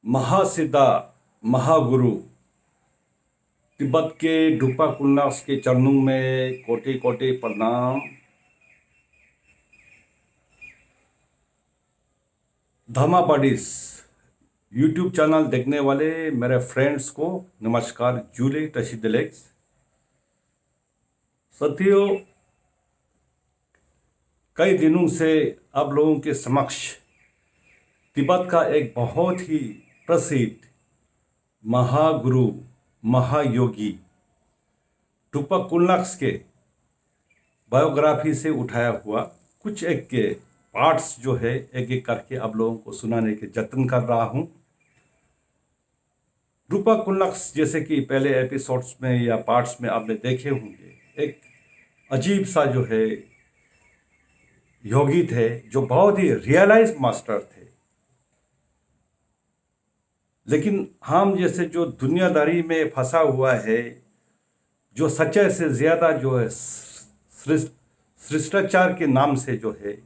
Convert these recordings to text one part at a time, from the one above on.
महासिद्धा महागुरु तिब्बत के ड्रुपा कुलनाक्स के चरणों में कोटि कोटि प्रणाम। धमा बडीज यूट्यूब चैनल देखने वाले मेरे फ्रेंड्स को नमस्कार। जूली टशीदलेक्स साथियों, कई दिनों से आप लोगों के समक्ष तिब्बत का एक बहुत ही प्रसिद्ध महागुरु महायोगी ड्रुपा कुलनाक्स के बायोग्राफी से उठाया हुआ कुछ एक के पार्ट्स जो है एक एक करके आप लोगों को सुनाने के जतन कर रहा हूं। ड्रुपा कुलनाक्स जैसे कि पहले एपिसोड्स में या पार्ट्स में आपने देखे होंगे, एक अजीब सा जो है योगी थे जो बहुत ही रियलाइज मास्टर थे। लेकिन हम जैसे जो दुनियादारी में फंसा हुआ है, जो सच्चाई से ज़्यादा जो है शिष्टाचार के नाम से जो है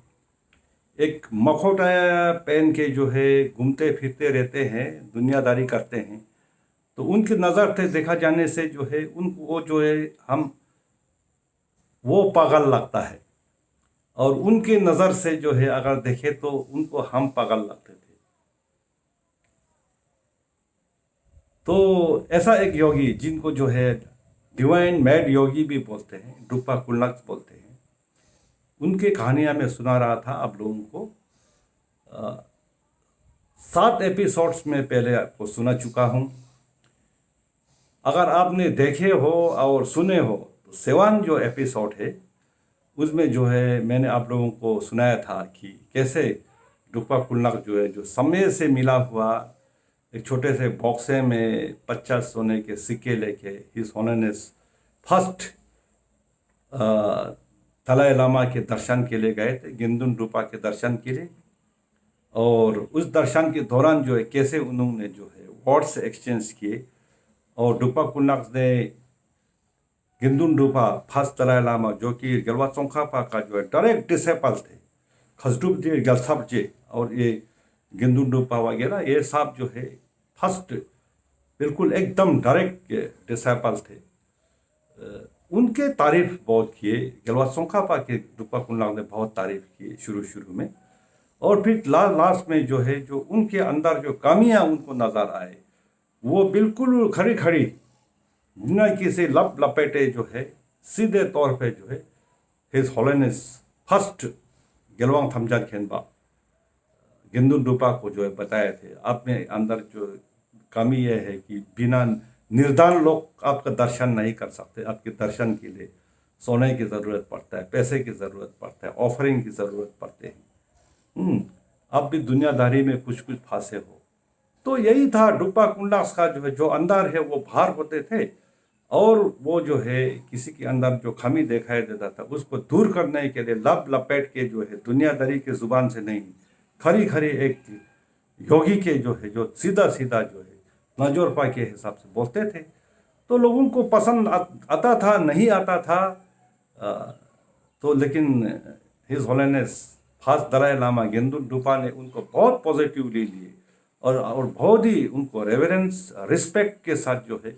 एक मखौटा पहन के जो है घूमते फिरते रहते हैं, दुनियादारी करते हैं, तो उनकी नज़र से देखा जाने से जो है उनको वो जो है हम वो पागल लगता है, और उनके नज़र से जो है अगर देखें तो उनको हम पागल लगते थे। तो ऐसा एक योगी जिनको जो है डिवाइन मैड योगी भी बोलते हैं, ड्रुपा कुलनाक्स बोलते हैं, उनकी कहानियाँ मैं सुना रहा था आप लोगों को। 7 एपिसोड्स में पहले आपको सुना चुका हूँ। अगर आपने देखे हो और सुने हो तो 7 जो एपिसोड है उसमें जो है मैंने आप लोगों को सुनाया था कि कैसे ड्रुपा कुलनाक्स जो है जो समय से मिला हुआ एक छोटे से बॉक्से में 50 सोने के सिक्के लेके हिज ऑनरनेस फर्स्ट दलाई लामा के दर्शन के लिए गए थे, गिंदुन ड्रुपा के दर्शन के लिए। और उस दर्शन के दौरान जो है कैसे उन्होंने जो है वर्ड्स एक्सचेंज किए, और ड्रुपा कुलनाक्स ने गिंदुन ड्रुपा फर्स्ट दलाई लामा जो कि गलवा चोंखापा का जो है डायरेक्ट डिसेपल थे, खजडुप जी गलसप जी और ये गिंदुन ड्रुपा वगैरह ये सब जो है फर्स्ट बिल्कुल एकदम डायरेक्ट डिसेपल थे। उनके तारीफ बहुत किए, गलवा चोंखापा के ड्रुपा कुलनाक्स ने बहुत तारीफ की शुरू में, और फिर लास्ट में जो है जो उनके अंदर जो कमियां उनको नज़र आए वो बिल्कुल खड़ी खड़ी बिना किसी लप लपेटे जो है सीधे तौर पे जो है हिज होलिनेस फर्स्ट गेलवांग थमजान खेनबा गिंदुन ड्रुपा को जो है बताए थे, अपने अंदर जो कमी यह है कि बिना निर्धन लोग आपका दर्शन नहीं कर सकते। आपके दर्शन के लिए सोने की ज़रूरत पड़ता है, पैसे की ज़रूरत पड़ता है, ऑफरिंग की ज़रूरत पड़ते हैं। आप भी दुनियादारी में कुछ कुछ फांसे हो। तो यही था ड्रुपा कुलनाक्स का जो है जो अंदर है वो बाहर होते थे, और वो जो है किसी के अंदर जो खामी दिखाई देता था उसको दूर करने के लिए लब लपेट के जो है दुनियादारी के ज़ुबान से नहीं, खरी खरी एक योगी के जो है जो सीधा सीधा जो है नजोरपा के हिसाब से बोलते थे। तो लोगों को पसंद आता था, नहीं आता था, तो लेकिन his holiness first Dalai Lama Gendun Drupa ने उनको बहुत पॉजिटिवली लिए, और बहुत ही उनको रेवरेंस रिस्पेक्ट के साथ जो है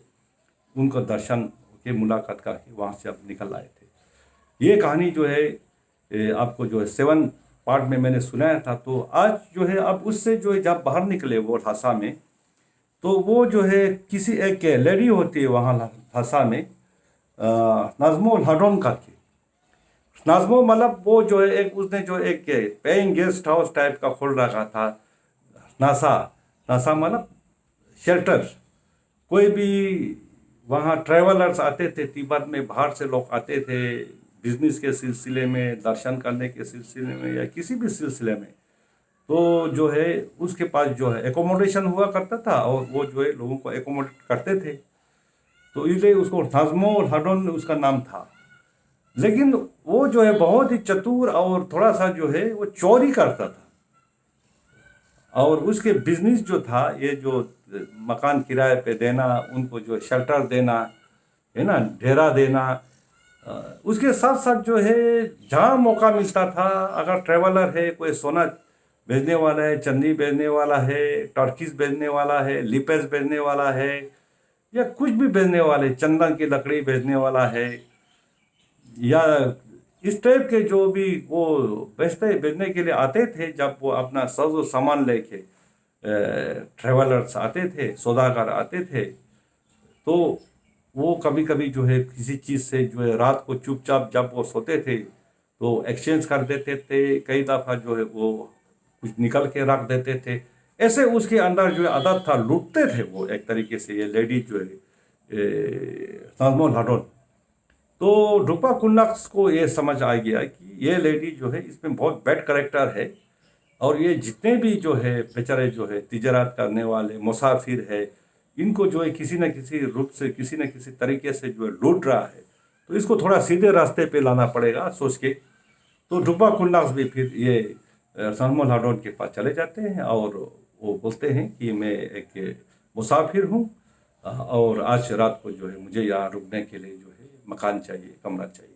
उनको दर्शन के मुलाकात करके वहाँ से अब निकल आए थे। ये कहानी जो है आपको जो है 7 पार्ट में मैंने सुनाया था। तो आज जो है अब उससे जो है जब बाहर निकले वो ल्हासा में, तो वो जो है किसी एक लेडी होती है वहाँ ल्हासा में, नज़्मो हडोन करके। नज़्मो मतलब वो जो है एक उसने जो एक पेइंग गेस्ट हाउस टाइप का खोल रखा था। नासा मतलब शेल्टर। कोई भी वहाँ ट्रैवलर्स आते थे तिब्बत में, बाहर से लोग आते थे बिजनेस के सिलसिले में, दर्शन करने के सिलसिले में या किसी भी सिलसिले में, तो जो है उसके पास जो है एकोमोडेशन हुआ करता था, और वो जो है लोगों को एकोमोडेट करते थे। तो इसलिए उसको नज़्मो हडोन उसका नाम था। लेकिन वो जो है बहुत ही चतुर और थोड़ा सा जो है वो चोरी करता था, और उसके बिजनेस जो था ये जो मकान किराए पे देना, उनको जो शेल्टर देना है ना, डेरा देना, उसके साथ साथ जो है जहाँ मौका मिलता था, अगर ट्रैवलर है कोई सोना भेजने वाला है, चन्नी भेजने वाला है, टर्कीज भेजने वाला है, लिपेस भेजने वाला है, या कुछ भी भेजने वाले, चंदन की लकड़ी भेजने वाला है, या इस टाइप के जो भी वो भेजने के लिए आते थे, जब वो अपना साजो सामान लेके ट्रेवलर्स आते थे, सौदागर आते थे, तो वो कभी कभी जो है किसी चीज़ से जो है रात को चुपचाप जब वो सोते थे तो एक्सचेंज कर देते थे, कई दफ़ा जो है वो कुछ निकल के रख देते थे। ऐसे उसके अंदर जो है आदत था, लूटते थे वो एक तरीके से, ये लेडी जो है नॉर्मल हडोन। तो ड्रूपा कुन्नक्स को ये समझ आ गया कि ये लेडी जो है इसमें बहुत बैड करेक्टर है, और ये जितने भी जो है बेचारे जो है तिजारत करने वाले मुसाफिर है, इनको जो है किसी न किसी रूप से, किसी न किसी तरीके से जो है लूट रहा है, तो इसको थोड़ा सीधे रास्ते पे लाना पड़ेगा सोच के। तो ड्रूपा कुन्नक्स भी फिर ये सलमान हाडोन के पास चले जाते हैं, और वो बोलते हैं कि मैं एक मुसाफिर हूँ, और आज रात को जो है मुझे यहाँ रुकने के लिए जो है मकान चाहिए, कमरा चाहिए।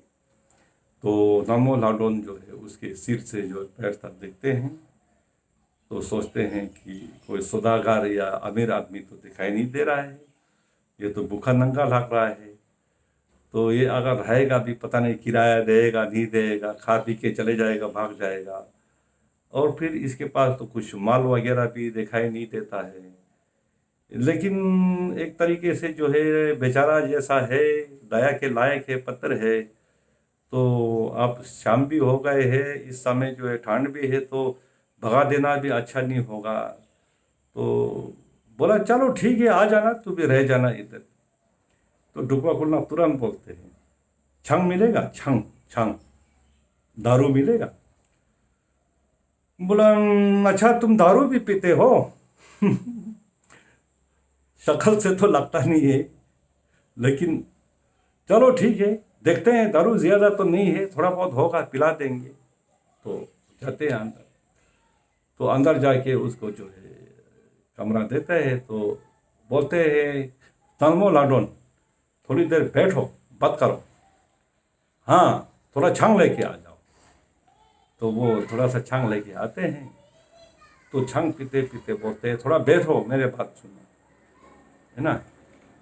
तो नॉर्मल हाडोन जो है उसके सिर से जो है पैर तक देखते हैं, तो सोचते हैं कि कोई सौदागर या अमीर आदमी तो दिखाई नहीं दे रहा है, ये तो भूखा नंगा लग रहा है, तो ये अगर रहेगा भी पता नहीं किराया देगा नहीं देगा, खा पी के चले जाएगा, भाग जाएगा, और फिर इसके पास तो कुछ माल वगैरह भी दिखाई नहीं देता है। लेकिन एक तरीके से जो है बेचारा जैसा है, दया के लायक है, पत्थर है। तो अब शाम भी हो गए हैं, इस समय जो है ठंड भी है, तो भगा देना भी अच्छा नहीं होगा। तो बोला चलो ठीक है, आ जाना, तू भी रह जाना इधर। तो ड्रूपा कुन्नक्स तुरंत बोलते हैं, छंग मिलेगा, छंग छंग, दारू मिलेगा। बोला अच्छा तुम दारू भी पीते हो? शक्ल से तो लगता नहीं है, लेकिन चलो ठीक है, देखते हैं, दारू ज़्यादा तो नहीं है, थोड़ा बहुत होगा, पिला देंगे। तो जाते हैं अंदर, तो अंदर जाके उसको जो है कमरा देता है, तो बोलते हैं तलमो लाडोन थोड़ी देर बैठो, बात करो, हाँ थोड़ा छांग लेके आ जाओ। तो वो थोड़ा सा छांग लेके आते हैं, तो छांग पीते पीते बोलते हैं थोड़ा बैठो, मेरे बात सुनो, है ना।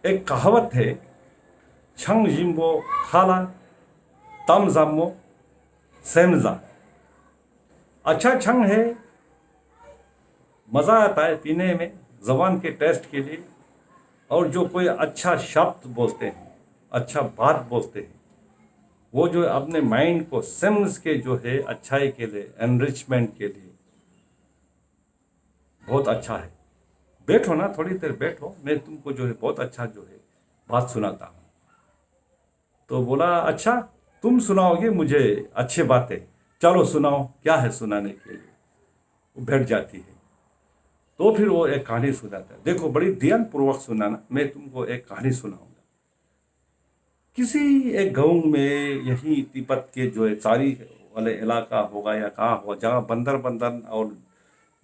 एक कहावत है, छंग जिम्बो खाला तम जम्मो सेमजा। अच्छा छंग है, मज़ा आता है पीने में, ज़बान के टेस्ट के लिए। और जो कोई अच्छा शब्द बोलते हैं, अच्छा बात बोलते हैं, वो जो अपने माइंड को सेंस के जो है अच्छाई के लिए, एनरिचमेंट के लिए बहुत अच्छा है। बैठो ना, थोड़ी देर बैठो, मैं तुमको जो है बहुत अच्छा जो है बात सुनाता हूँ। तो बोला अच्छा तुम सुनाओगे मुझे अच्छी बातें, चलो सुनाओ, क्या है सुनाने के लिए। वो बैठ जाती है, तो फिर वो एक कहानी सुनाता है। देखो बड़ी ध्यानपूर्वक सुनाना, मैं तुमको एक कहानी सुनाऊंगा। किसी एक गांव में, यही तिब्बत के जो है चारी वाले इलाका होगा या कहाँ होगा, जहाँ बंदर बंदर और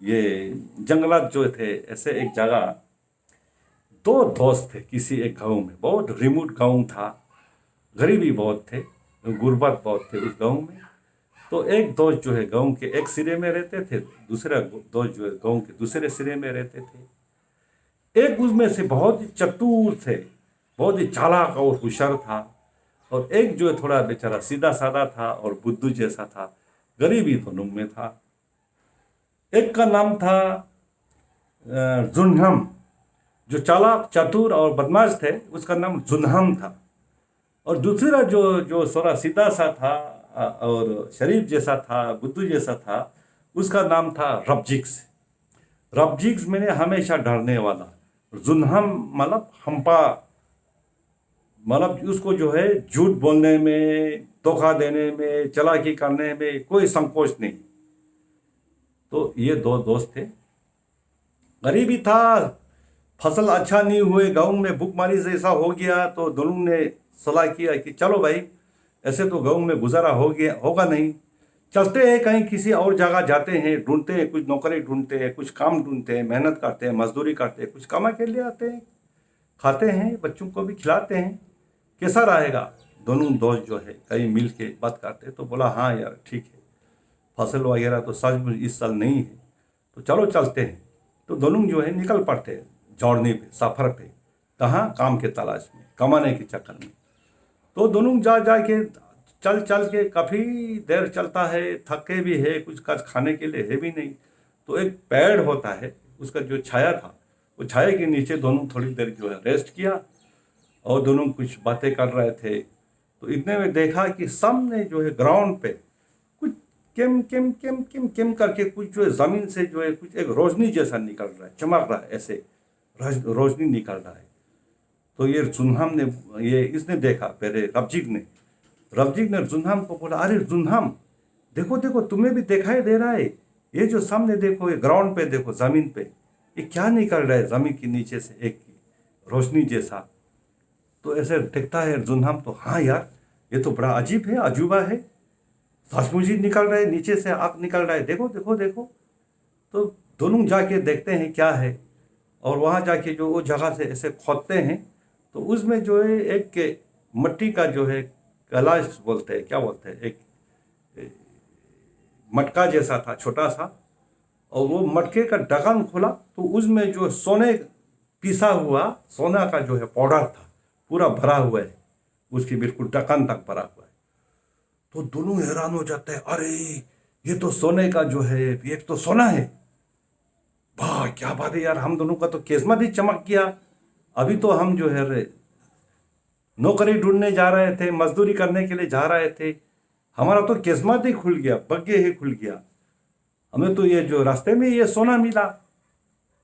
ये जंगलात जो थे, ऐसे एक जगह दो दोस्त थे। किसी एक गांव में, बहुत रिमोट गांव था, गरीबी बहुत थे, गुर्बत बहुत थे उस गांव में। तो एक दोस्त जो है गांव के एक सिरे में रहते थे, दूसरा दोस्त जो है गांव के दूसरे सिरे में रहते थे। एक उसमें से बहुत ही चतुर थे, बहुत ही चालाक और होशियार था, और एक जो है थोड़ा बेचारा सीधा साधा था और बुद्धू जैसा था, गरीबी दोनों में था। एक का नाम था जुन्हम, जो चालाक चतुर और बदमाश थे, उसका नाम जुन्हम था। और दूसरा जो जो थोड़ा सीधा सा था और शरीफ जैसा था, बुद्धू जैसा था, उसका नाम था रबजिक्स। रबजिक्स मैंने हमेशा डरने वाला, जुन्हम मतलब हम्पा, मतलब उसको जो है झूठ बोलने में, धोखा देने में, चालाकी करने में कोई संकोच नहीं। तो ये दो दोस्त थे, गरीबी था, फसल अच्छा नहीं हुए, गाँव में भूखमरी से ऐसा हो गया, तो दोनों ने सलाह किया कि चलो भाई, ऐसे तो गाँव में गुजारा हो गया होगा नहीं, चलते हैं कहीं किसी और जगह जाते हैं, ढूंढते हैं, कुछ नौकरी ढूंढते हैं, कुछ काम ढूंढते हैं, मेहनत करते हैं, मजदूरी करते हैं, कुछ कमा के ले आते हैं, खाते हैं, बच्चों को भी खिलाते हैं, कैसा रहेगा। दोनों दोस्त जो है कहीं मिल के बात करते, तो बोला हाँ यार ठीक है, फसल वगैरह तो सच में इस साल नहीं है, तो चलो चलते हैं। तो दोनों जो है निकल पड़ते हैं जौड़ने पे, सफ़र पे। कहाँ? काम के तलाश में, कमाने के चक्कर में। तो दोनों जा जा के चल चल के काफ़ी देर चलता है, थके भी है, कुछ काज खाने के लिए है भी नहीं। तो एक पेड़ होता है, उसका जो छाया था, वो छाया के नीचे दोनों थोड़ी देर जो है रेस्ट किया और दोनों कुछ बातें कर रहे थे। तो इतने में देखा कि सामने जो है ग्राउंड पे कुछ केम केम केम केम केम करके कुछ जो है ज़मीन से जो है कुछ एक रोशनी जैसा निकल रहा है, चमक रहा है, ऐसे रोशनी निकल रहा है। तो ये जुन्हाम ने, ये इसने देखा पहले रबजिक ने जुन्हाम को बोला, अरे जुन्हाम, देखो देखो, तुम्हें भी दिखाई दे रहा है, ये जो सामने देखो, ये ग्राउंड पे देखो, ज़मीन पे ये क्या निकल रहा है ज़मीन के नीचे से, एक रोशनी जैसा। तो ऐसे दिखता है जुन्हाम, तो हाँ यार, ये तो बड़ा अजीब है, अजूबा है, सचमुच ही निकल रहा है, नीचे से आग निकल रहा है, देखो देखो देखो। तो दोनों जाके देखते हैं क्या है, और वहाँ जाके जो वो जगह से ऐसे खोदते हैं, तो उसमें जो है एक मट्टी का जो है कलश बोलते हैं, क्या बोलते हैं, एक मटका जैसा था, छोटा सा। और वो मटके का ढक्कन खुला तो उसमें जो सोने पिसा हुआ सोना का जो है पाउडर था, पूरा भरा हुआ है, उसकी बिल्कुल ढक्कन तक भरा हुआ है। तो दोनों हैरान हो जाते हैं, अरे ये तो सोने का जो है, ये तो सोना है, वाह क्या बात है यार, हम दोनों का तो किस्मत ही चमक गया। अभी तो हम जो है नौकरी ढूंढने जा रहे थे, मजदूरी करने के लिए जा रहे थे, हमारा तो किस्मत ही खुल गया, भाग्य ही खुल गया, हमें तो ये जो रास्ते में ये सोना मिला।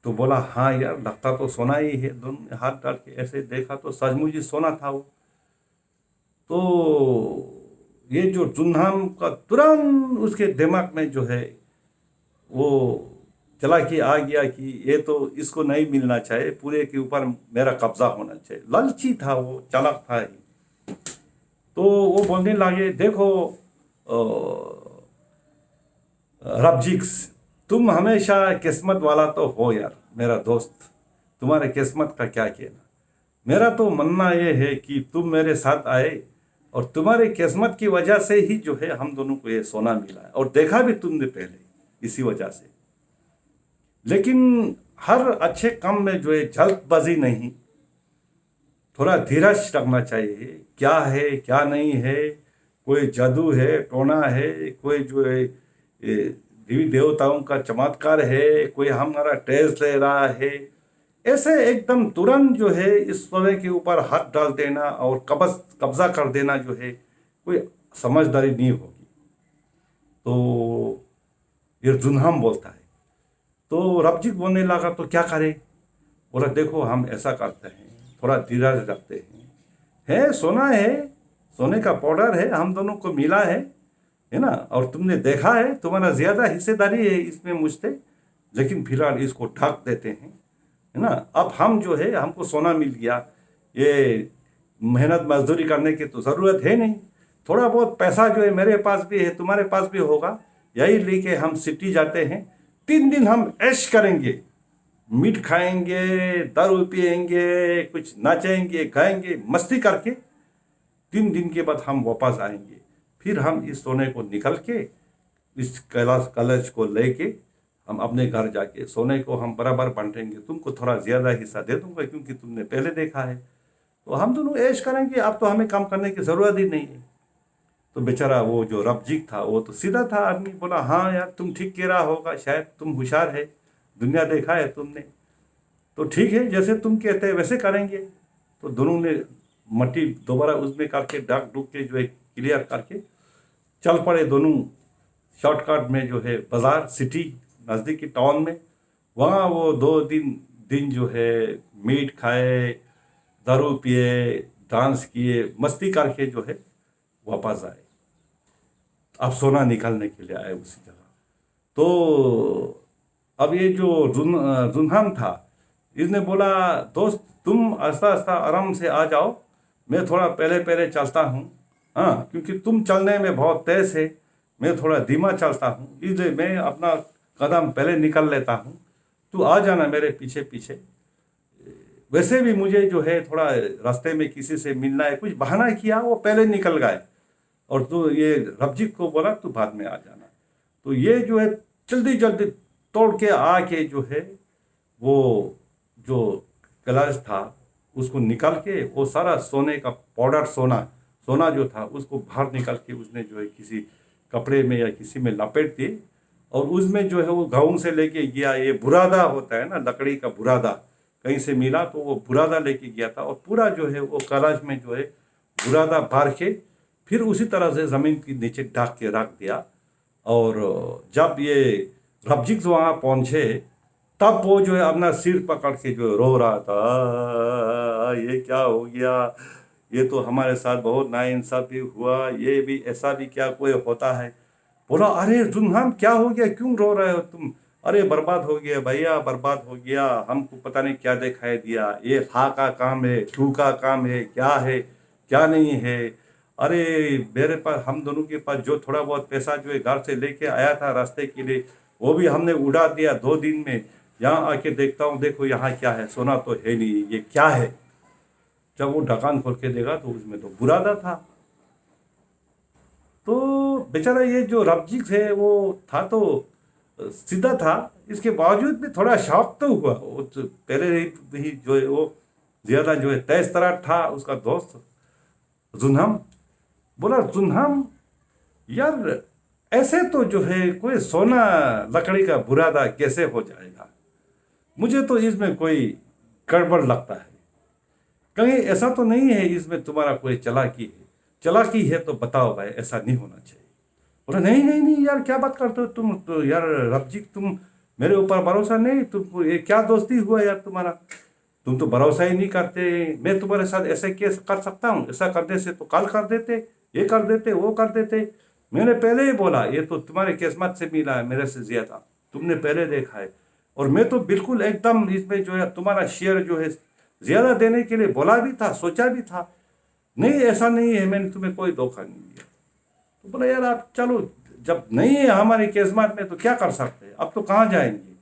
तो बोला, हाँ यार, लगता तो सोना ही है। दोनों ने हाथ डाल के ऐसे देखा तो सचमुच ही सोना था वो। तो ये जो जुन्हाम का तुरंत उसके दिमाग में जो है वो चला कि आ गया कि ये तो इसको नहीं मिलना चाहिए, पूरे के ऊपर मेरा कब्जा होना चाहिए। लालची था वो, चालाक था ही। तो वो बोलने लगे, देखो रबजिक्स, तुम हमेशा किस्मत वाला तो हो यार मेरा दोस्त, तुम्हारे किस्मत का क्या कहना। मेरा तो मानना ये है कि तुम मेरे साथ आए और तुम्हारे किस्मत की वजह से ही जो है हम दोनों को ये सोना मिला है, और देखा भी तुमने पहले इसी वजह से। लेकिन हर अच्छे काम में जो है जल्दबाजी नहीं, थोड़ा धीरज रखना चाहिए। क्या है क्या नहीं है, कोई जादू है, टोना है, कोई जो है देवी देवताओं का चमत्कार है, कोई हमारा टेस्ट ले रहा है, ऐसे एकदम तुरंत जो है इस सोने के ऊपर हाथ डाल देना और कब्जा कर देना जो है कोई समझदारी नहीं होगी। तो ये जुन्हाम बोलता है। तो रबजिक बोलने लगा, तो क्या करें? बोला, देखो हम ऐसा करते हैं, थोड़ा धीरज रखते हैं, सोना है, सोने का पाउडर है, हम दोनों को मिला है ना, और तुमने देखा है, तुम्हारा ज़्यादा हिस्सेदारी है इसमें मुझसे, लेकिन फिलहाल इसको ढक देते हैं, है ना। अब हम जो है, हमको सोना मिल गया, ये मेहनत मजदूरी करने की तो ज़रूरत है नहीं, थोड़ा बहुत पैसा जो है मेरे पास भी है, तुम्हारे पास भी होगा, यही लेके हम सिटी जाते हैं, 3 दिन हम ऐश करेंगे, मीट खाएंगे, दारू पिएंगे, कुछ नाचेंगे, गाएंगे, मस्ती करके 3 दिन के बाद हम वापस आएंगे। फिर हम इस सोने को निकल के, इस कैलाश कलश को लेके हम अपने घर जाके सोने को हम बराबर बांटेंगे, तुमको थोड़ा ज़्यादा हिस्सा दे दूंगा क्योंकि तुमने पहले देखा है। तो हम दोनों ऐश करेंगे, अब तो हमें काम करने की ज़रूरत ही नहीं है। तो बेचारा वो जो रबजिक था वो तो सीधा था आदमी, बोला, हाँ यार तुम ठीक कह रहा होगा, शायद तुम होशियार है, दुनिया देखा है तुमने, तो ठीक है, जैसे तुम कहते हैं वैसे करेंगे। तो दोनों ने मट्टी दोबारा उसमें करके डाक डूक के जो है क्लियर करके चल पड़े दोनों शॉर्टकट में, जो है बाज़ार, सिटी, नज़दीकी टाउन में। वहाँ वो 2 दिन जो है मीट खाए, दारू पिए, डांस किए, मस्ती करके जो है वापस आए। अब सोना निकालने के लिए आए उसी जगह। तो अब ये जो जुन्हाम था, इसने बोला, दोस्त तुम आस्ता आस्ता आराम से आ जाओ, मैं थोड़ा पहले पहले चलता हूँ, हाँ, क्योंकि तुम चलने में बहुत तेज़ है, मैं थोड़ा धीमा चलता हूँ, इसलिए मैं अपना कदम पहले निकल लेता हूँ, तू आ जाना मेरे पीछे पीछे। वैसे भी मुझे जो है थोड़ा रास्ते में किसी से मिलना है, कुछ बहाना किया, वो पहले निकल गए, और तो ये रबजिक को बोला तू बाद में आ जाना। तो ये जो है जल्दी जल्दी तोड़ के आके जो है वो जो कैलाश था उसको निकाल के वो सारा सोने का पाउडर सोना सोना जो था उसको बाहर निकाल के उसने जो है किसी कपड़े में या किसी में लपेट दिए और उसमें जो है वो गाँव से लेके गया। ये बुरादा होता है ना, लकड़ी का बुरादा कहीं से मिला तो वो बुरादा लेके गया था और पूरा जो है वो कैलाश में जो है बुरादा भर के फिर उसी तरह से ज़मीन के नीचे ढक के रख दिया। और जब ये रबजिक्स वहाँ पहुँचे तब वो जो है अपना सिर पकड़ के जो रो रहा था, ये क्या हो गया, ये तो हमारे साथ बहुत नाइंसाफी हुआ, ये भी ऐसा भी क्या कोई होता है। बोला, अरे जुन्हान क्या हो गया, क्यों रो रहे हो तुम? अरे बर्बाद हो गया भैया, बर्बाद हो गया, हमको पता नहीं क्या दिखाई दिया, ये हा का काम है, टू का काम है क्या नहीं है। अरे मेरे पास, हम दोनों के पास जो थोड़ा बहुत पैसा जो है घर से लेके आया था रास्ते के लिए वो भी हमने उड़ा दिया 2 दिन में। यहाँ आके देखता हूँ, देखो यहाँ क्या है, सोना तो है नहीं, ये क्या है। जब वो ढक्कन खोल के देखा तो उसमें तो बुरादा था। तो बेचारा ये जो रबजिक है वो था तो सीधा था, इसके बावजूद भी थोड़ा शौक तो हुआ। वो तो पहले ही जो है वो ज़्यादा जो है तेज तरार था उसका दोस्त जुन्हम। बोला, जुन्हम यार ऐसे तो जो है कोई सोना लकड़ी का बुरादा कैसे हो जाएगा, मुझे तो इसमें कोई गड़बड़ लगता है। कहीं ऐसा तो नहीं है इसमें तुम्हारा कोई चालाकी है? चालाकी है तो बताओ भाई, ऐसा नहीं होना चाहिए। बोला, नहीं नहीं नहीं यार, क्या बात करते हो तुम तो यार रबजिक, तुम मेरे ऊपर भरोसा नहीं, तुमको ये क्या दोस्ती हुआ यार तुम्हारा, तुम तो भरोसा ही नहीं करते। मैं तुम्हारे साथ ऐसे केस कर सकता हूँ? ऐसा करने से तो कल कर देते, ये कर देते, वो कर देते। मैंने पहले ही बोला ये तो तुम्हारे किस्मत से मिला है मेरे से ज़्यादा, तुमने पहले देखा है। और मैं तो बिल्कुल एकदम इसमें जो है तुम्हारा शेयर जो है ज़्यादा देने के लिए बोला भी था, सोचा भी था। नहीं ऐसा नहीं है, मैंने तुम्हें कोई धोखा नहीं दिया। तो बोला, यार आप चलो, जब नहीं है हमारी किस्मत में तो क्या कर सकते हैं, अब तो कहाँ जाएंगे।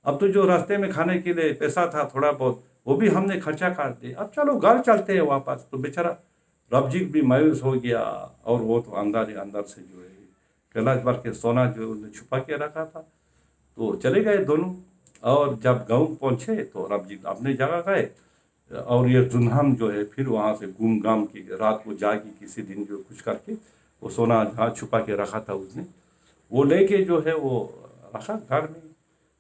अब तो जो रास्ते में खाने के लिए पैसा था थोड़ा बहुत वो भी हमने खर्चा कर दिया, अब चलो घर चलते हैं वापस। तो बेचारा रबजिक भी मायूस हो गया और वो तो अंदर ही अंदर से जो है कैलाश भर के सोना जो उन्होंने छुपा के रखा था। तो चले गए दोनों और जब गाँव पहुँचे तो रबजिक अपने जगह गए और ये जुन्हम जो है फिर वहाँ से घूम घाम की रात को जाके किसी दिन जो कुछ करके वो सोना जहाँ छुपा के रखा था उसने वो लेके जो है वो रखा घर में।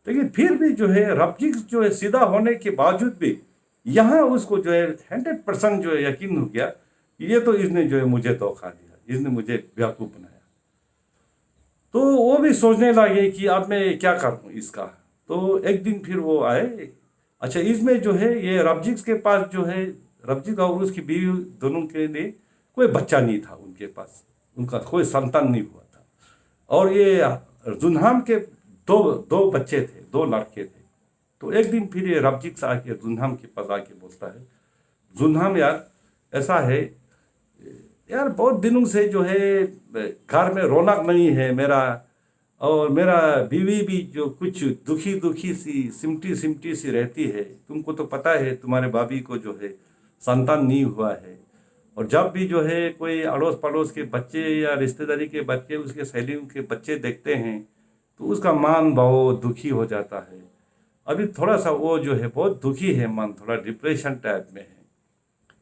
लेकिन फिर भी जो है रबजिक जो है सीधा होने के बावजूद भी यहाँ उसको जो है 100% जो है यकीन हो गया कि ये तो इसने जो है मुझे धोखा दिया, इसने मुझे बेवकूफ़ बनाया। तो वो भी सोचने लगे कि अब मैं क्या करूँ इसका। तो एक दिन फिर वो आए, अच्छा इसमें जो है ये रबजिक के पास जो है, रबजिक और उसकी बीवी दोनों के लिए कोई बच्चा नहीं था उनके पास, उनका कोई संतान नहीं हुआ था। और ये जुन्हाम के दो दो बच्चे थे, 2 लड़के थे। तो एक दिन फिर ये रबजिक से आके जुन्हाम के पास आके बोलता है, जुन्हाम यार ऐसा है यार, बहुत दिनों से जो है घर में रौनक नहीं है मेरा, और मेरा बीवी भी जो कुछ दुखी दुखी सी सिमटी सिमटी सी रहती है। तुमको तो पता है तुम्हारे भाभी को जो है संतान नहीं हुआ है, और जब भी जो है कोई अड़ोस पड़ोस के बच्चे या रिश्तेदारी के बच्चे उसके सहेलियों के बच्चे देखते हैं तो उसका मन बहुत दुखी हो जाता है। अभी थोड़ा सा वो जो है बहुत दुखी है, मन थोड़ा डिप्रेशन टाइप में है।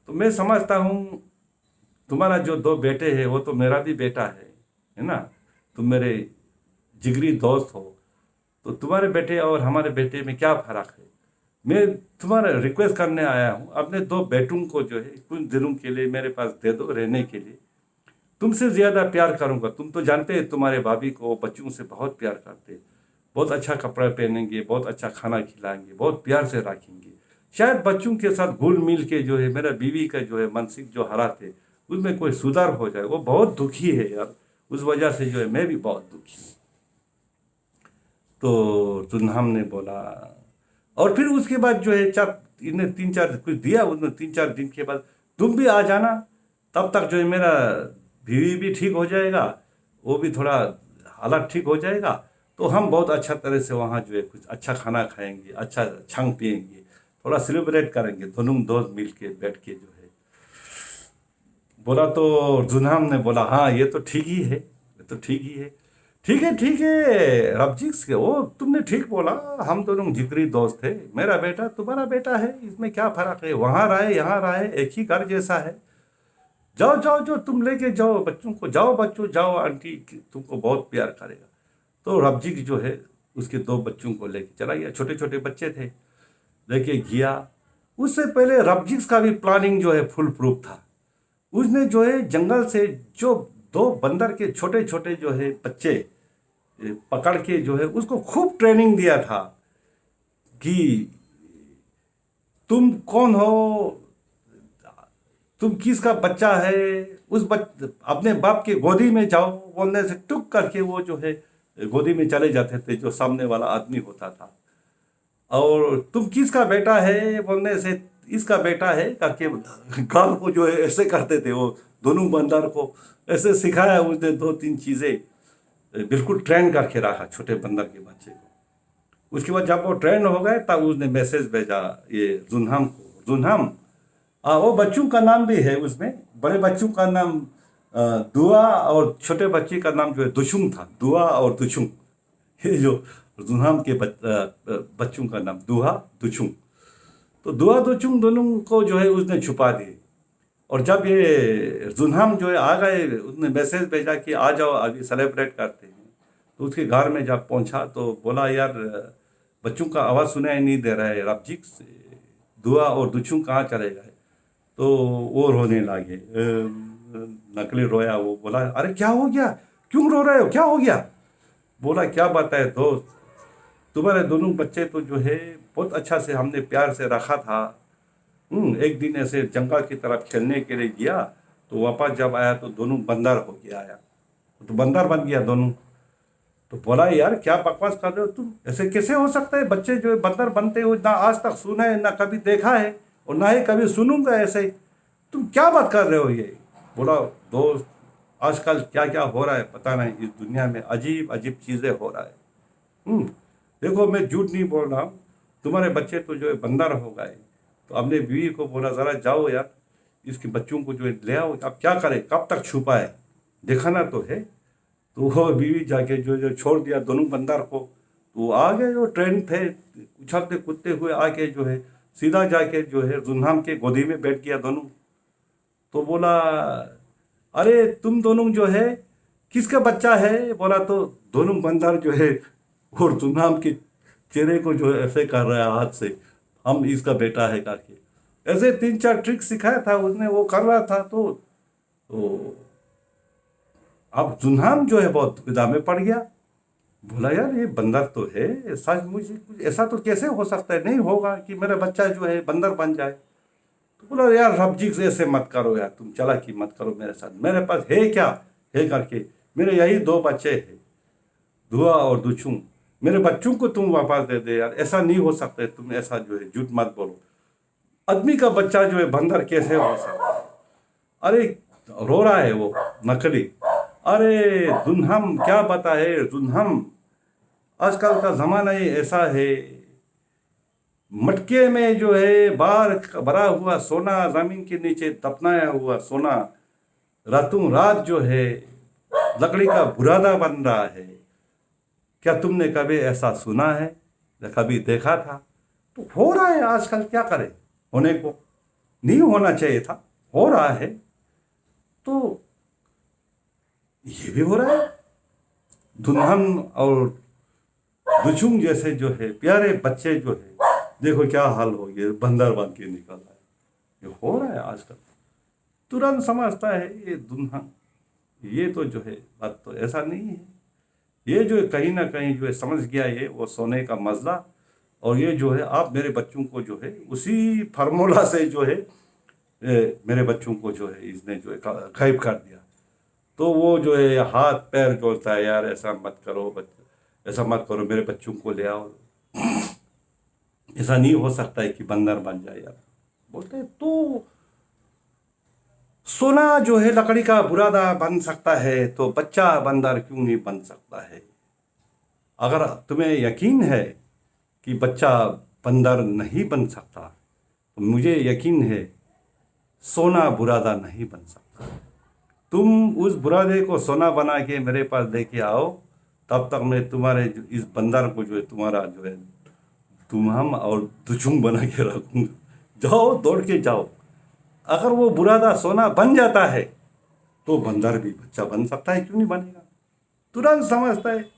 तो मैं समझता हूँ तुम्हारा जो 2 बेटे हैं वो तो मेरा भी बेटा है ना, तुम मेरे जिगरी दोस्त हो, तो तुम्हारे बेटे और हमारे बेटे में क्या फ़र्क है। मैं तुम्हारा रिक्वेस्ट करने आया हूँ, अपने 2 बेटों को जो है कुछ दिनों के लिए मेरे पास दे दो रहने के लिए, तुमसे ज़्यादा प्यार करूँगा। तुम तो जानते हैं तुम्हारे भाभी को बच्चों से बहुत प्यार करते, बहुत अच्छा कपड़ा पहनेंगे, बहुत अच्छा खाना खिलाएंगे, बहुत प्यार से रखेंगे। शायद बच्चों के साथ घुल मिल के जो है मेरा बीवी का जो है मानसिक जो हालात है उसमें कोई सुधार हो जाए। वो बहुत दुखी है यार, उस वजह से जो है मैं भी बहुत दुखी हूँ। तो जुन्हम ने बोला, और फिर उसके बाद जो है इन्हें 3-4 कुछ दिया, उसने 3-4 दिन के बाद तुम भी आ जाना, तब तक जो है मेरा बीवी भी ठीक हो जाएगा, वो भी थोड़ा हालत ठीक हो जाएगा, तो हम बहुत अच्छा तरह से वहाँ जो है कुछ अच्छा खाना खाएंगे, अच्छा छंग पिएंगे, थोड़ा सेलिब्रेट करेंगे दोनों दोस्त मिल के बैठ के जो है। बोला तो जुन्हम ने बोला, हाँ ये तो ठीक ही है, ये तो ठीक ही है। ठीक है रबजिक्स के वो तुमने ठीक बोला। हम दोनों जिगरी दोस्त थे। मेरा बेटा तुम्हारा बेटा है, इसमें क्या फर्क है? वहां रहे यहाँ रहे, एक ही घर जैसा है। जाओ जाओ जो तुम लेके जाओ बच्चों को, जाओ बच्चों जाओ, आंटी तुमको बहुत प्यार करेगा। तो रबजिक जो है उसके दो बच्चों को लेके चला गया, छोटे छोटे बच्चे थे, लेके गया। उससे पहले रबजिक्स का भी प्लानिंग जो है फुल प्रूफ था। उसने जो है जंगल से जो दो बंदर के छोटे छोटे जो है बच्चे पकड़ के जो है उसको खूब ट्रेनिंग दिया था कि तुम कौन हो, तुम किसका बच्चा है। अपने बाप के गोदी में जाओ बोलने से टुक करके वो जो है गोदी में चले जाते थे जो सामने वाला आदमी होता था। और तुम किसका बेटा है बोलने से इसका बेटा है करके गाल को जो है ऐसे करते थे वो दोनों बंदर को। ऐसे सिखाया उसने, दो तीन चीजें बिल्कुल ट्रेन करके रखा छोटे बंदर के बच्चे को। उसके बाद जब वो ट्रेन हो गए तब उसने मैसेज भेजा ये जुनहम को। जुनहम, वो बच्चों का नाम भी है उसमें। बड़े बच्चों का नाम दुआ, और छोटे बच्चे का नाम जो है दुशुंग था। दुआ और दुशुंग, ये जो जुनहम के बच्चों का नाम दुआ दुशुंग। तो दुआ दुशुंग दोनों को जो है उसने छुपा दिए। और जब ये जुनहम जो है आ गए, उसने मैसेज भेजा कि आ जाओ अभी सेलिब्रेट करते हैं। तो उसके घर में जब पहुंचा तो बोला यार बच्चों का आवाज़ सुनाई नहीं दे रहा है, रबजिक दुआ और दुचुंग कहाँ चले गए। तो वो रोने लगे, नकली रोया। वो बोला अरे क्या हो गया, क्यों रो रहे हो, क्या हो गया? बोला क्या बताए दोस्त, तुम्हारे दोनों बच्चे तो जो है बहुत अच्छा से हमने प्यार से रखा था। एक दिन ऐसे जंगल की तरफ खेलने के लिए गया तो वापस जब आया तो दोनों बंदर हो गया आया, तो बंदर बन गया दोनों। तो बोला यार क्या बकवास कर रहे हो तुम, ऐसे कैसे हो सकता है? बच्चे जो है बंदर बनते हो ना आज तक सुना है, ना कभी देखा है, और ना ही कभी सुनूंगा ऐसे। तुम क्या बात कर रहे हो ये? बोला दोस्त आजकल क्या क्या हो रहा है पता नहीं, इस दुनिया में अजीब अजीब चीज़ें हो रहा है। हम्म, देखो मैं झूठ नहीं बोल रहा हूँ, तुम्हारे बच्चे तो जो है बंदर हो गए। तो अपने बीवी को बोला ज़रा जाओ यार इसके बच्चों को जो है ले आओ। अब क्या करें, कब तक छुपाए, दिखाना तो है। तो वो बीवी जाके जो जो छोड़ दिया दोनों बंदर को। तो आ गए जो ट्रेन थे उछलते कूदते हुए आके जो है सीधा जाके जो है जुन्हाम के गोदी में बैठ गया दोनों। तो बोला अरे तुम दोनों जो है किसका बच्चा है? बोला तो दोनों बंदर जो है और जुन्हाम के चेहरे को जो है ऐसे कर रहा है हाथ से, हम इसका बेटा है करके। ऐसे तीन चार ट्रिक सिखाया था उसने, वो कर रहा था। तो अब जुन्हाम जो है बहुत दुविधा में पड़ गया। बोला यार ये बंदर तो है, ऐसा मुझे कुछ ऐसा तो कैसे हो सकता है, नहीं होगा कि मेरा बच्चा जो है बंदर बन जाए। तो बोला यार रबजी से ऐसे मत करो यार, तुम चालाकी मत करो मेरे साथ, मेरे पास है क्या है करके, मेरे यही दो बच्चे हैं दुआ और दुचुंग, मेरे बच्चों को तुम वापस दे दे यार, ऐसा नहीं हो सकता है, तुम ऐसा जो है झूठ मत बोलो। आदमी का बच्चा जो है बंदर कैसे हो सकता है? अरे रो रहा है वो नकली। अरे दुन्हम क्या बताए दुन्हम, आजकल का जमाना ही ऐसा है, मटके में जो है बाहर भरा हुआ सोना, जमीन के नीचे दफनाया हुआ सोना रातों रात जो है लकड़ी का बुरादा बन रहा है। क्या तुमने कभी ऐसा सुना है या कभी देखा था? तो हो रहा है आजकल, क्या करें, होने को नहीं होना चाहिए था, हो रहा है। तो ये भी हो रहा है। दुल्हन और दुचुंग जैसे जो है प्यारे बच्चे जो है देखो क्या हाल हो गया, बंदर बन के निकल रहा है। ये हो रहा है आजकल। तुरंत समझता है ये दुल्हन, ये तो जो है बात तो ऐसा नहीं है। ये जो है कहीं ना कहीं जो है समझ गया ये वो सोने का मसला। और ये जो है आप मेरे बच्चों को जो है उसी फार्मूला से जो है मेरे बच्चों को जो है इसने जो है गायब कर दिया। तो वो जो है हाथ पैर जोड़ता है यार ऐसा मत करो ऐसा मत करो, मेरे बच्चों को ले आओ, ऐसा नहीं हो सकता है कि बंदर बन जाए यार। बोलते हैं तो सोना जो है लकड़ी का बुरादा बन सकता है तो बच्चा बंदर क्यों नहीं बन सकता है? अगर तुम्हें यकीन है कि बच्चा बंदर नहीं बन सकता तो मुझे यकीन है सोना बुरादा नहीं बन सकता। तुम उस बुरादे को सोना बना के मेरे पास लेके आओ, तब तक मैं तुम्हारे इस बंदर को जो है तुम्हारा जो है तुम हम और दुचुंग बना के रखूंगा, जाओ दौड़ के जाओ। अगर वो बुरादा सोना बन जाता है तो बंदर भी बच्चा बन सकता है, क्यों नहीं बनेगा। तुरंत समझता है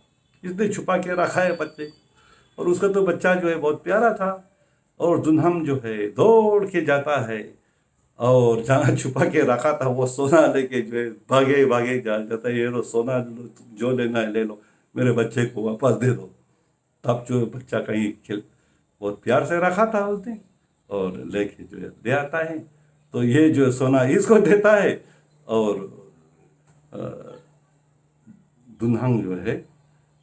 इसने छुपा के रखा है बच्चे, और उसका तो बच्चा जो है बहुत प्यारा था। और दुल्हन जो है दौड़ के जाता है और जहाँ छुपा के रखा था वो सोना लेके जो है भागे भागे जाता है, ये लो सोना जो लेना है ले लो, मेरे बच्चे को वापस दे दो। तब जो बच्चा कहीं खेल बहुत प्यार से रखा था उसने, और लेके जो है ले आता है। तो ये जो सोना इसको देता है, और दुल्हन जो है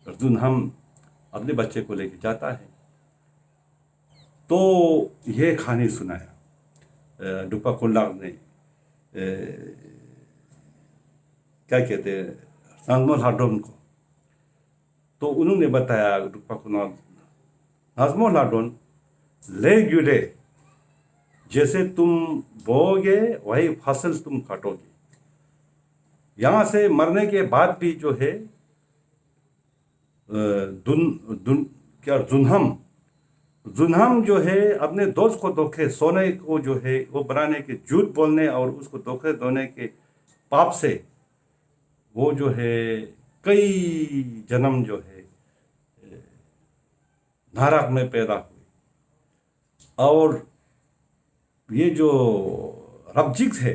दुल्हन अपने बच्चे को लेके जाता है। तो ये कहानी सुनाया डुप्पा कुल्लाक ने, क्या कहते हैं, नाजमुल हाडोन को। तो उन्होंने बताया डुप्पा कुल्लाक, नाजमुल हाडोन ले गिरे, जैसे तुम बोओगे वही फसल तुम काटोगे। यहाँ से मरने के बाद भी जो है जुन्हम जो है अपने दोस्त को धोखे सोने को जो है वो बनाने के, झूठ बोलने और उसको धोखे देने के पाप से वो जो है कई जन्म जो है नरक में पैदा हुए। और ये जो रबजिक्स है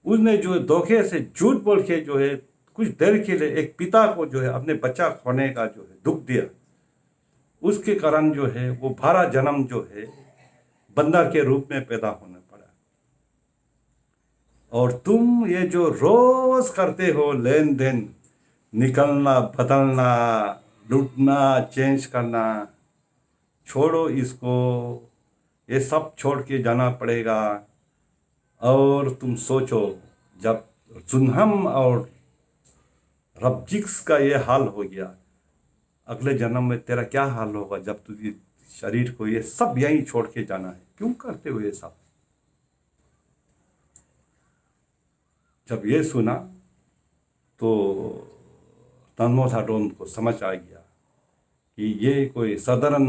उसने जो धोखे से झूठ बोल के जो है कुछ देर के लिए एक पिता को जो है अपने बच्चा खोने का जो है दुख दिया, उसके कारण जो है वो 12 जन्म जो है बंदर के रूप में पैदा होना पड़ा। और तुम ये जो रोज करते हो लेन देन, निकलना बदलना लूटना चेंज करना, छोड़ो इसको, ये सब छोड़ के जाना पड़ेगा। और तुम सोचो जब जुन्हम और रबजिक्स का ये हाल हो गया, अगले जन्म में तेरा क्या हाल होगा जब तुझे शरीर को ये सब यहीं छोड़ के जाना है। क्यों करते हो ये सब। जब ये सुना तो नाजमुल हाडोन को समझ आ गया कि ये कोई साधारण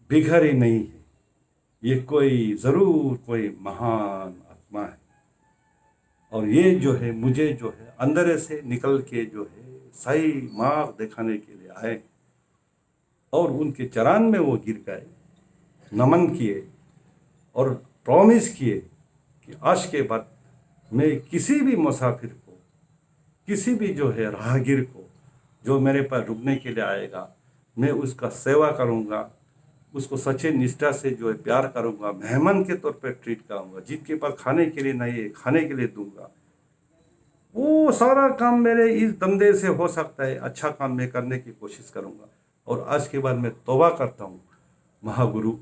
भिखारी नहीं है, ये कोई ज़रूर कोई महान आत्मा है। और ये जो है मुझे जो है अंदर से निकल के जो है सही मार्ग दिखाने के लिए आए। और उनके चरण में वो गिर गए, नमन किए और प्रॉमिस किए कि आज के बाद मैं किसी भी मुसाफिर को, किसी भी जो है राहगीर को जो मेरे पर रुकने के लिए आएगा, मैं उसका सेवा करूँगा, उसको सच्चे निष्ठा से जो है प्यार करूँगा, मेहमान के तौर पर ट्रीट करूँगा, जिनके पास खाने के लिए नहीं है खाने के लिए दूंगा। वो सारा काम मेरे इस धंधे से हो सकता है, अच्छा काम मैं करने की कोशिश करूँगा। और आज के बाद मैं तौबा करता हूँ महागुरु,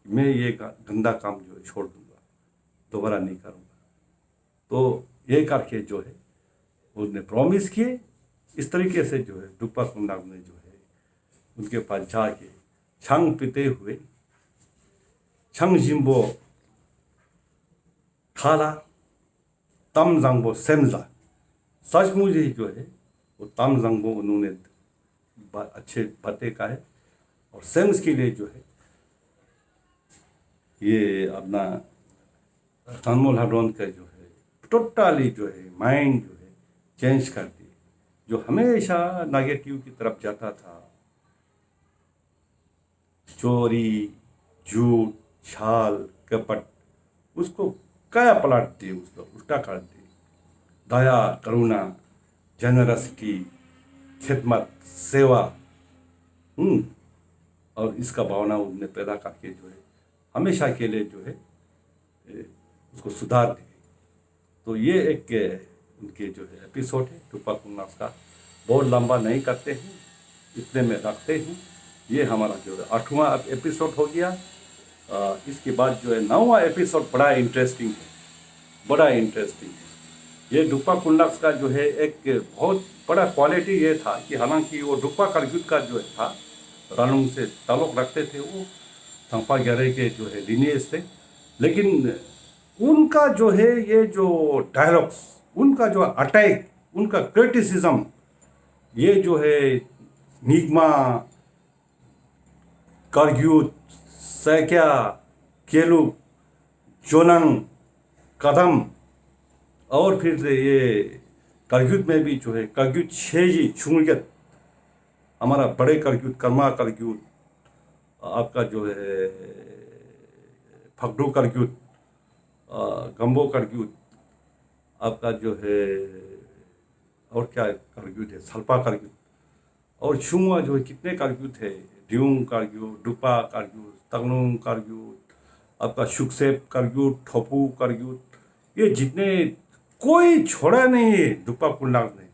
मैं ये गंदा काम जो है छोड़ दूँगा, दोबारा नहीं करूँगा। तो ये करके जो है उसने प्रॉमिस किए। इस तरीके से जो है डुप्पा कुल्लाक ने जो है उनके पास जाके छंग पीते हुए छंग जिम्बो खाला तम जंगबो सेमजा, सचमुच ही जो है वो तम जंगबो उन्होंने अच्छे पते का है। और सेम्स के लिए जो है ये अपना नाजमुल हाडोन का जो है टोटली जो है माइंड जो है चेंज कर दी। जो हमेशा नेगेटिव की तरफ जाता था, चोरी झूठ छाल कपट, उसको काया पलट दी, उसको उल्टा कर दी। दया करुणा जेनरसिटी खिदमत सेवा, और इसका भावना उनने पैदा करके जो है हमेशा के लिए जो है उसको सुधार दी। तो ये एक उनके जो है एपिसोड है डुप्पा कुल्लाक का। बहुत लंबा नहीं करते हैं, इतने में रखते हैं। ये हमारा जो है 8वां एपिसोड हो गया। इसके बाद जो है 9वां एपिसोड बड़ा इंटरेस्टिंग है, बड़ा इंटरेस्टिंग है। ये डुप्पा कुल्लाक का जो है एक बहुत बड़ा क्वालिटी ये था कि हालांकि वो डुप्पा करग्युत का जो था रानुंग से ताल्लुक़ रखते थे, वो थंपा ग्यारे के जो है लिनिएज थे, लेकिन उनका जो है ये जो डायलॉग्स, उनका जो अटैक, उनका क्रिटिसिज्म, ये जो है निगमा, करग्यूत, सैक्या, केलू, जोनंग, कदम, और फिर ये करग्यूत में भी जो है करग्यूत छेजी छुंगत, हमारा बड़े करग्यूत, कर्मा करग्यूत, आपका जो है फगडू करग्यूत, गंबो करग्यूत, आपका जो है और क्या करग्यूत है, सल्पा करग्यूत, और छुआ जो है कितने करग्यूत है, ड्यूंग करग्यूत, डुपा करग्यूत, तगनुंग करग्यूत, आपका शुकसेप करग्यूत, ठोपू करग्यूत, ये जितने कोई छोड़ा नहीं है डुपा कुल्लाक ने,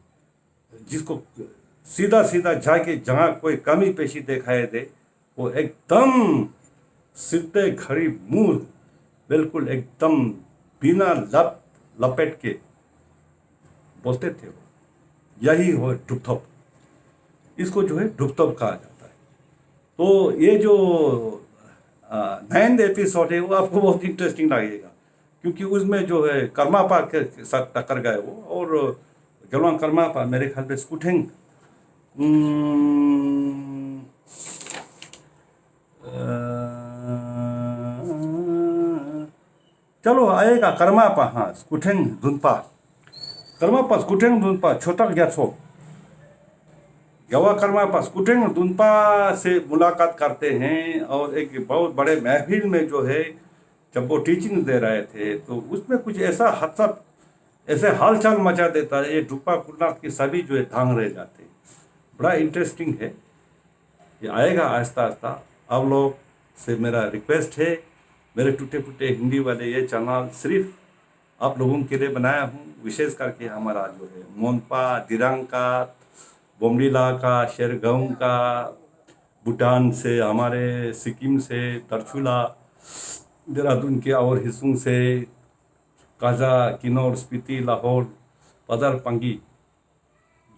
जिसको सीधा सीधा जाके जहाँ कोई कमी पेशी दिखाए दे वो एकदम सीधे खड़ी मुंह बिल्कुल एकदम बिना लपेट के बोलते थे वो, यही हो डुपथप, इसको जो है डुपथप कहा जाता है। तो ये जो 9th एपिसोड है वो आपको बहुत इंटरेस्टिंग लगेगा, क्योंकि उसमें जो है कर्मापा के साथ टक्कर गए वो, और गलवान कर्मापा मेरे ख्याल में स्कूटेंग चलो आएगा कर्मापा, हाँ स्कूटेंग दुनपा, कर्मापा स्कूटेंग दुनपा छोटा ग्यासो गवा कर्मापा स्कूटेंग दुनपा से मुलाकात करते हैं, और एक बहुत बड़े महफिल में जो है जब वो टीचिंग दे रहे थे तो उसमें कुछ ऐसा हादसा, ऐसे हालचाल मचा देता है, ये डुपा कुल्लाक के सभी जो है धांग रह जाते हैं। बड़ा इंटरेस्टिंग है, ये आएगा आहिस्ता आहिस्ता। आप लोग से मेरा रिक्वेस्ट है, मेरे टूटे फूटे हिंदी वाले ये चैनल सिर्फ आप लोगों के लिए बनाया हूँ, विशेष करके हमारा जो है मोनपा, दिरांग का, बोमडीला का, शेरगांव का, भूटान से, हमारे सिक्किम से, दरचुला, देहरादून के और हिस्सों से, काजा, किन्नौर, स्पीति, लाहौर, पदर, पंगी,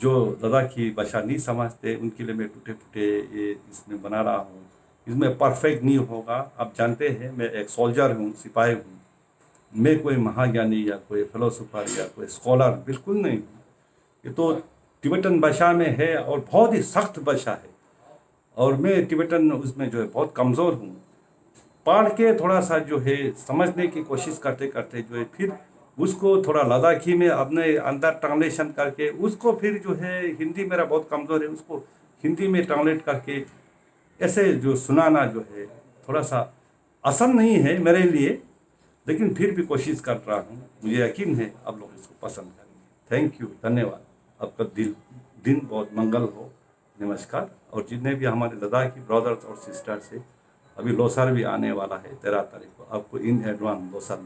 जो लद्दाखी भाषा नहीं समझते उनके लिए मैं टूटे फूटे ये इसमें बना रहा हूँ। इसमें परफेक्ट नहीं होगा, आप जानते हैं मैं एक सोल्जर हूँ, सिपाही हूँ, मैं कोई महाज्ञानी या कोई फिलोसोफर या कोई स्कॉलर बिल्कुल नहीं हूँ। ये तो तिब्बतन भाषा में है और बहुत ही सख्त भाषा है, और मैं तिब्बतन उसमें जो है बहुत कमज़ोर हूँ। पढ़ के थोड़ा सा जो है समझने की कोशिश करते करते जो है फिर उसको थोड़ा लद्दाखी में अपने अंदर ट्रांसलेशन करके उसको फिर जो है, हिंदी मेरा बहुत कमज़ोर है, उसको हिंदी में ट्रांसलेट करके ऐसे जो सुनाना जो है थोड़ा सा आसान नहीं है मेरे लिए, लेकिन फिर भी कोशिश कर रहा हूँ। मुझे यकीन है आप लोग इसको पसंद करेंगे। थैंक यू, धन्यवाद। आपका दिन बहुत मंगल हो। नमस्कार। और जितने भी हमारे लद्दाखी ब्रदर्स और सिस्टर्स है, अभी लोसार भी आने वाला है 13 तारीख को, आपको इन एडवांस लोसार